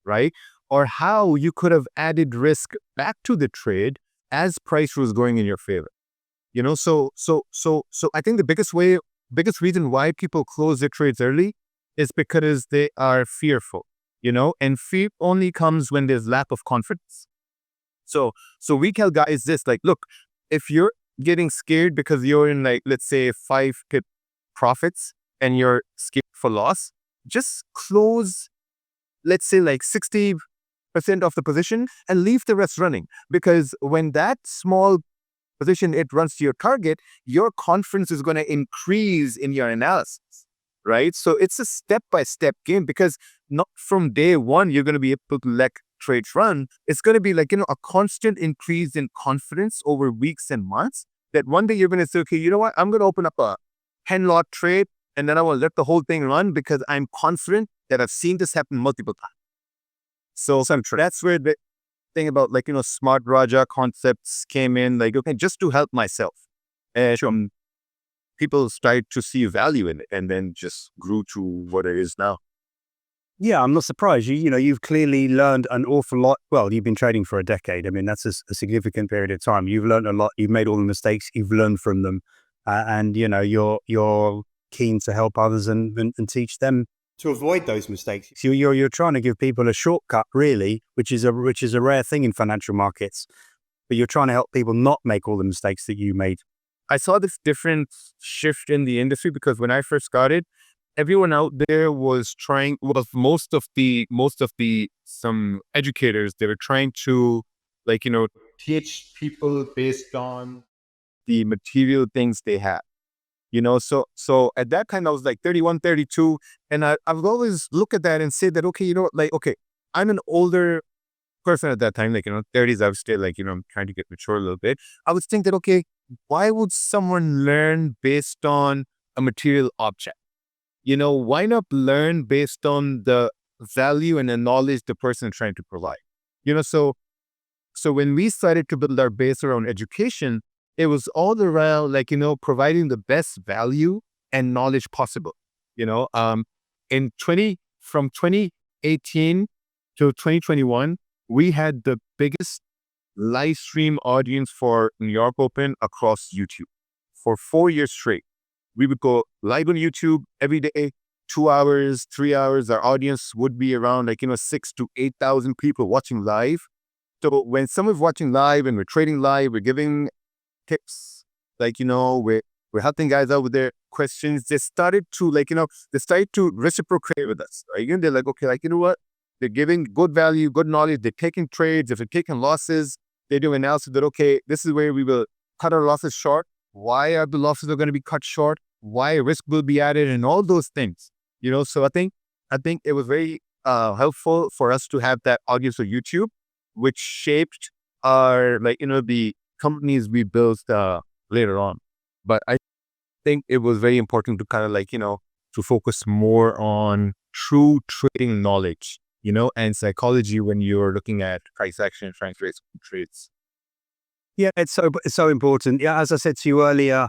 S1: Right. Or how you could have added risk back to the trade as price was going in your favor. So I think the biggest reason why people close their trades early is because they are fearful, and fear only comes when there's lack of confidence. So we tell guys this, look, if you're getting scared because you're in let's say 5 pip profits and you're scared for loss, just close, let's say 60% of the position and leave the rest running. Because when that small position it runs to your target, your confidence is going to increase in your analysis, right? So it's a step-by-step game, because not from day one you're going to be able to let trades run. It's going to be a constant increase in confidence over weeks and months, that one day you're going to say, okay, you know what, I'm going to open up a 10-lot trade and then I will let the whole thing run because I'm confident that I've seen this happen multiple times. So that's where the thing about smart Raja concepts came in, okay, just to help myself. And people started to see value in it and then just grew to what it is now.
S2: Yeah, I'm not surprised. You've clearly learned an awful lot. Well, you've been trading for a decade. I mean, that's a significant period of time. You've learned a lot. You've made all the mistakes. You've learned from them, and you're keen to help others and teach them to avoid those mistakes. So you're trying to give people a shortcut, really, which is a rare thing in financial markets. But you're trying to help people not make all the mistakes that you made.
S1: I saw this different shift in the industry because when I first started, everyone out there was trying. Well, most of the some educators, they were trying to
S3: teach people based on
S1: the material things they had. So at that time I was 31, 32, and I would always look at that and say that, okay, okay, I'm an older person at that time, 30s. I was still I'm trying to get mature a little bit. I would think that, okay, why would someone learn based on a material object? Why not learn based on the value and the knowledge the person is trying to provide? So when we started to build our base around education, it was all around providing the best value and knowledge possible. From 2018 to 2021, we had the biggest live stream audience for New York Open across YouTube for 4 years straight. We would go live on YouTube every day, 2 hours, 3 hours. Our audience would be around 6,000 to 8,000 people watching live. So when someone's watching live and we're trading live, we're giving tips, we're helping guys out with their questions. They started to reciprocate with us, right? They're okay, you know what? They're giving good value, good knowledge. They're taking trades. If they're taking losses, they do analysis that, okay, this is where we will cut our losses short. Why are the losses going to be cut short? Why risk will be added, and all those things. So I think it was very helpful for us to have that audience on YouTube, which shaped our the companies we built later on. But I think it was very important to kind of to focus more on true trading knowledge, and psychology when you're looking at price action, trades.
S2: Yeah, it's so important. Yeah, as I said to you earlier,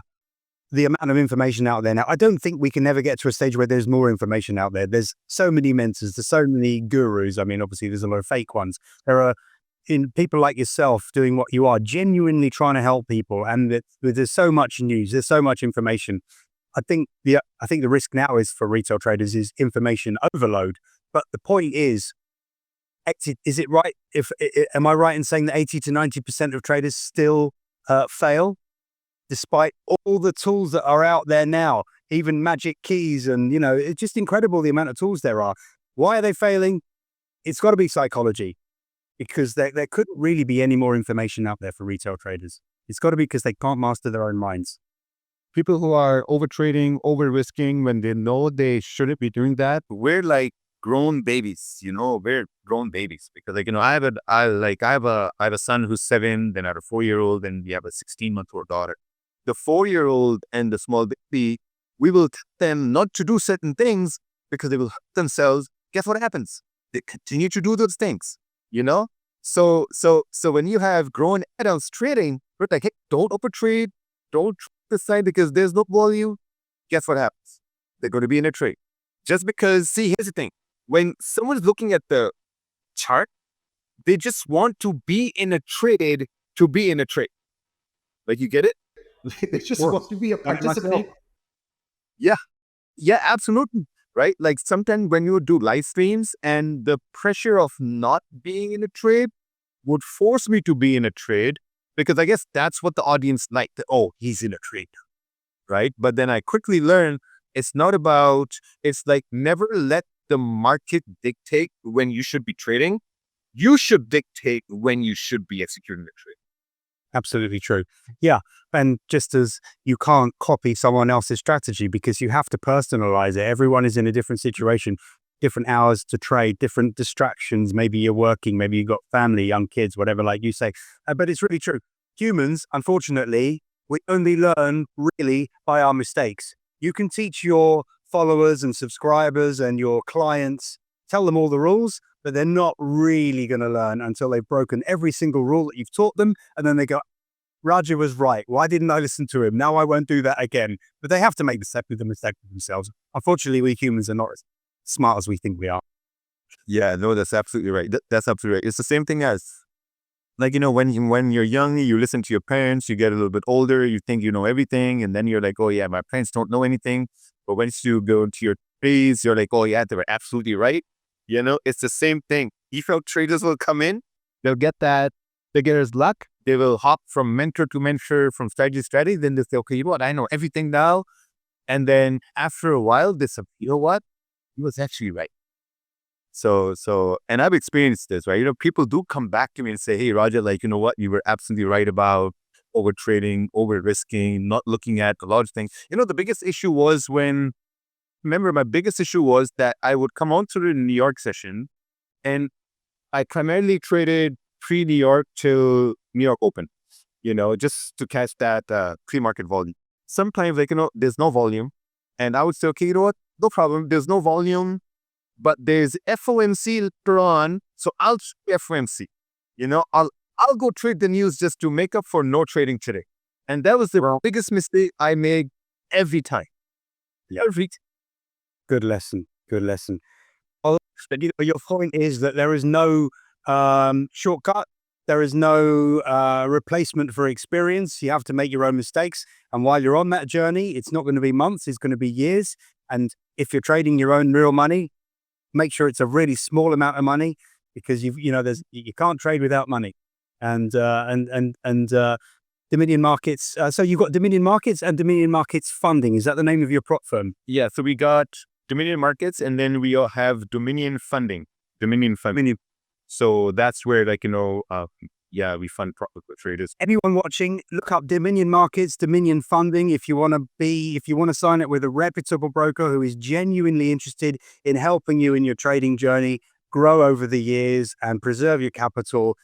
S2: the amount of information out there now, I don't think we can ever get to a stage where there's more information out there. There's so many mentors, there's so many gurus. I mean, obviously there's a lot of fake ones. There are people like yourself doing what you are, genuinely trying to help people, and there's so much news, there's so much information. I think the risk now is for retail traders is information overload. But the point is it right? Am I right in saying that 80 to 90% of traders still fail, despite all the tools that are out there now, even magic keys, and it's just incredible the amount of tools there are. Why are they failing? It's got to be psychology. Because there couldn't really be any more information out there for retail traders. It's got to be because they can't master their own minds.
S1: People who are over trading, over risking when they know they shouldn't be doing that, we're like grown babies, we're grown babies because I have a son who's 7, then I have a 4-year-old, and we have a 16-month-old daughter. The 4-year-old and the small baby, we will tell them not to do certain things because they will hurt themselves. Guess what happens? They continue to do those things, you know? So when you have grown adults trading, we're like, hey, don't overtrade, don't trade this side because there's no volume. Guess what happens? They're going to be in a trade. Just because, see, here's the thing. When someone's looking at the chart, they just want to be in a trade to be in a trade. Like, you get it?
S3: They just want to be a participant.
S1: Yeah, absolutely. Right? Like sometimes when you do live streams and the pressure of not being in a trade would force me to be in a trade because I guess that's what the audience liked. Oh, he's in a trade. Right? But then I quickly learned it's not about, it's like never let the market dictate when you should be trading. You should dictate when you should be executing the trade.
S2: Absolutely true. Yeah. And just as you can't copy someone else's strategy because you have to personalize it. Everyone is in a different situation, different hours to trade, different distractions. Maybe you're working, maybe you've got family, young kids, whatever, like you say. But it's really true. Humans, unfortunately, we only learn really by our mistakes. You can teach your followers and subscribers and your clients, tell them all the rules, but they're not really going to learn until they've broken every single rule that you've taught them. And then they go, Raja was right. Why didn't I listen to him? Now I won't do that again. But they have to make the mistake with themselves. Unfortunately, we humans are not as smart as we think we are.
S1: Yeah, no, that's absolutely right. That's absolutely right. It's the same thing as, like, when you're young, you listen to your parents, you get a little bit older, you think you know everything. And then you're like, oh yeah, my parents don't know anything. But once you go into your 30s, you're like, oh yeah, they were absolutely right. It's the same thing. EFL traders will come in, they'll get that beginner's luck. They will hop from mentor to mentor, from strategy to strategy. Then they say, okay, you know what? I know everything now. And then after a while, they say, you know what? He was actually right. And I've experienced this, right? People do come back to me and say, hey, Raja, like, you know what? You were absolutely right about over trading, over risking, not looking at a lot of things. The biggest issue was my biggest issue was that I would come on to the New York session and I primarily traded pre-New York till New York Open, just to catch that pre-market volume. Sometimes, there's no volume. And I would say, okay, you know what? No problem. There's no volume, but there's FOMC later on. So I'll trade FOMC. I'll go trade the news just to make up for no trading today. And that was the biggest mistake I made every time. Every time.
S2: Good lesson. Good lesson. Well, your point is that there is no shortcut. There is no replacement for experience. You have to make your own mistakes. And while you're on that journey, it's not going to be months, it's going to be years. And if you're trading your own real money, make sure it's a really small amount of money because you can't trade without money. And Dominion Markets. So you've got Dominion Markets and Dominion Markets Funding. Is that the name of your prop firm?
S1: Yeah. So we got Dominion Markets and then we all have Dominion Funding. So that's where, we fund prop traders.
S2: Anyone watching, look up Dominion Markets, Dominion Funding. If you want to sign up with a reputable broker who is genuinely interested in helping you in your trading journey, grow over the years and preserve your capital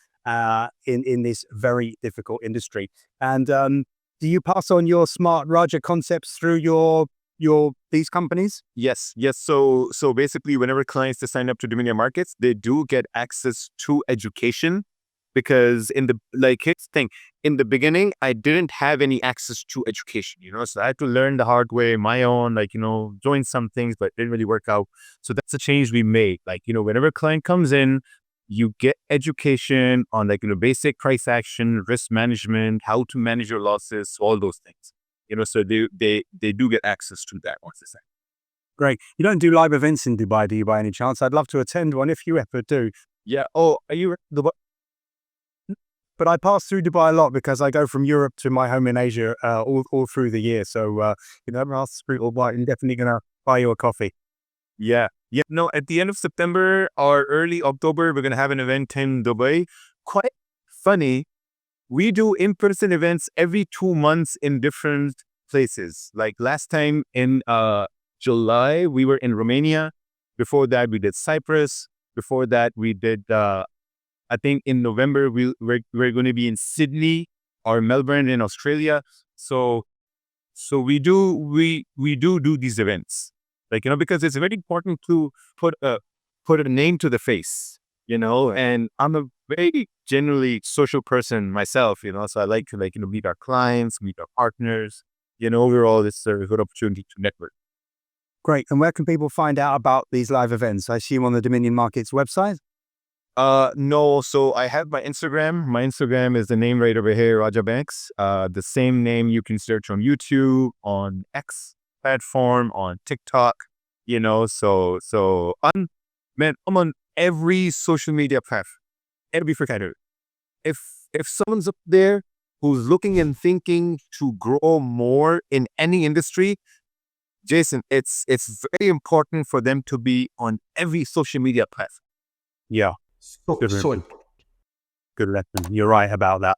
S2: in this very difficult industry. And do you pass on your smart Raja concepts through these companies?
S1: Yes. So basically, whenever clients sign up to Dominion Markets, they do get access to education because here's the thing. In the beginning, I didn't have any access to education, so I had to learn the hard way, my own, join some things, but it didn't really work out. So that's a change we made. Whenever a client comes in, you get education on basic price action, risk management, how to manage your losses, all those things. So they do get access to that once they sign.
S2: Great. You don't do live events in Dubai, do you, by any chance? I'd love to attend one if you ever do.
S1: Yeah. Oh, are you Dubai?
S2: But I pass through Dubai a lot because I go from Europe to my home in Asia all through the year. So, I'm definitely going to buy you a coffee.
S1: Yeah. No, at the end of September or early October, we're going to have an event in Dubai. Quite funny. We do in-person events every 2 months in different places. Like last time in July, we were in Romania. Before that, we did Cyprus. Before that, we did, I think in November, we're going to be in Sydney or Melbourne in Australia. So we do these events, like, because it's very important to put a name to the face, and I'm a very generally social person myself, so I like to meet our clients, meet our partners, overall it's a good opportunity to network.
S2: Great. And where can people find out about these live events? I assume on the Dominion Markets website?
S1: No, so I have my Instagram. My Instagram is the name right over here, Raja Banks. The same name you can search on YouTube, on X platform, on TikTok, so I'm on every social media platform, every freaking. If someone's up there who's looking and thinking to grow more in any industry, Jason, it's very important for them to be on every social media platform.
S2: Yeah.
S3: So
S2: Good lesson. You're right about that.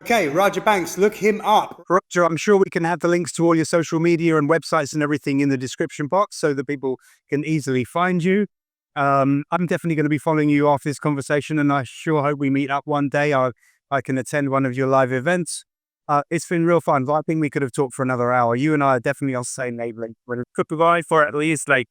S2: Okay, Raja Banks, look him up. Raja, I'm sure we can have the links to all your social media and websites and everything in the description box so that people can easily find you. I'm definitely going to be following you after this conversation, and I sure hope we meet up one day. I can attend one of your live events. It's been real fun. I think we could have talked for another hour. You and I are definitely on the same wavelength. We could provide for at least like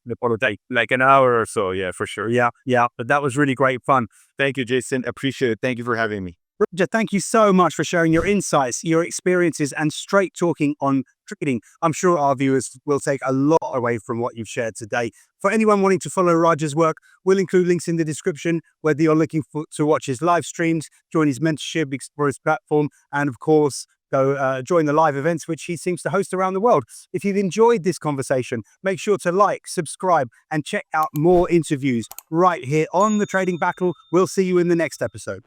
S2: an hour or so. Yeah, for sure. Yeah. But that was really great fun.
S1: Thank you, Jason. Appreciate it. Thank you for having me.
S2: Raja, thank you so much for sharing your insights, your experiences, and straight talking on trading. I'm sure our viewers will take a lot away from what you've shared today. For anyone wanting to follow Raja's work, we'll include links in the description, whether you're looking to watch his live streams, join his mentorship, explore his platform, and of course, go join the live events, which he seems to host around the world. If you've enjoyed this conversation, make sure to like, subscribe, and check out more interviews right here on The Trading Battle. We'll see you in the next episode.